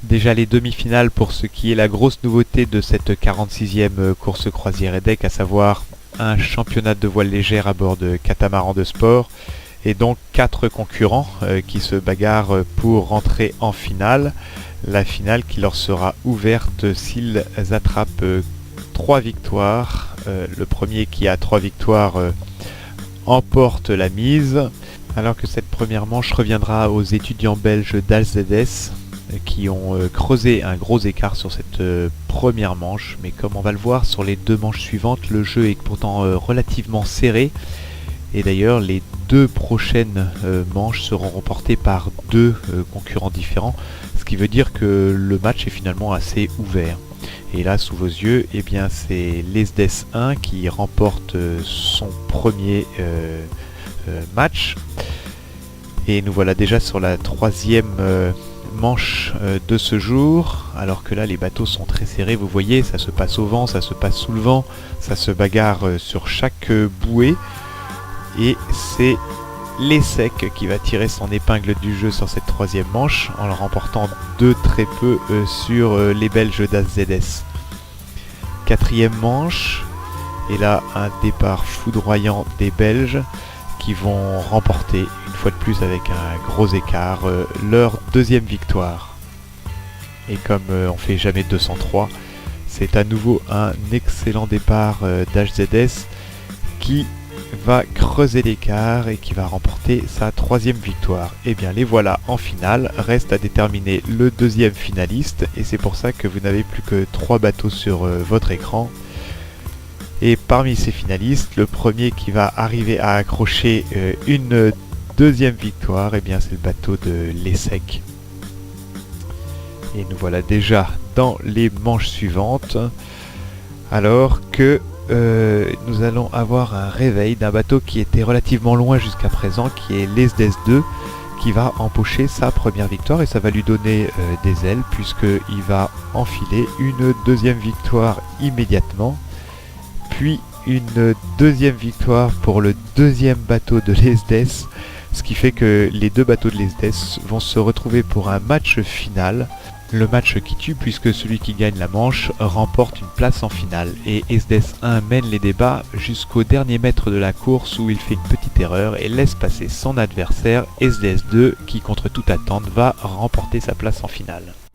Déjà les demi-finales pour ce qui est la grosse nouveauté de cette 46e course croisière EDEC, à savoir un championnat de voile légère à bord de catamaran de sport et donc 4 concurrents qui se bagarrent pour rentrer en finale. La finale qui leur sera ouverte s'ils attrapent 3 victoires. Le premier qui a 3 victoires emporte la mise, alors que cette première manche reviendra aux étudiants belges d'Alzedes qui ont creusé un gros écart sur cette première manche, mais comme on va le voir sur les 2 manches suivantes, le jeu est pourtant relativement serré, et d'ailleurs les 2 prochaines manches seront remportées par 2 concurrents différents, ce qui veut dire que le match est finalement assez ouvert. Et là, sous vos yeux, eh bien, c'est l'Esdes 1 qui remporte son premier match. Et nous voilà déjà sur la 3e manche de ce jour, alors que là les bateaux sont très serrés, vous voyez, ça se passe au vent, ça se passe sous le vent, ça se bagarre sur chaque bouée, et c'est l'ESSEC qui va tirer son épingle du jeu sur cette 3e manche en le remportant de très peu sur les Belges d'AZS. 4e manche, et là un départ foudroyant des Belges qui vont remporter une fois de plus avec un gros écart leur 2e victoire. Et comme on fait jamais 203, c'est à nouveau un excellent départ d'HZS qui va creuser l'écart et qui va remporter sa 3e victoire. Et bien les voilà en finale, reste à déterminer le 2e finaliste, et c'est pour ça que vous n'avez plus que 3 bateaux sur votre écran. Et parmi ces finalistes, le premier qui va arriver à accrocher une 2e victoire, et bien c'est le bateau de l'ESSEC. Et nous voilà déjà dans les manches suivantes, alors que nous allons avoir un réveil d'un bateau qui était relativement loin jusqu'à présent, qui est l'Esdes 2, qui va empocher sa première victoire, et ça va lui donner des ailes puisqu'il va enfiler une 2e victoire immédiatement. Puis une 2e victoire pour le 2e bateau de l'Esdes, ce qui fait que les 2 bateaux de l'Esdes vont se retrouver pour un match final, le match qui tue puisque celui qui gagne la manche remporte une place en finale, et Esdes 1 mène les débats jusqu'au dernier mètre de la course où il fait une petite erreur et laisse passer son adversaire Esdes 2 qui contre toute attente va remporter sa place en finale.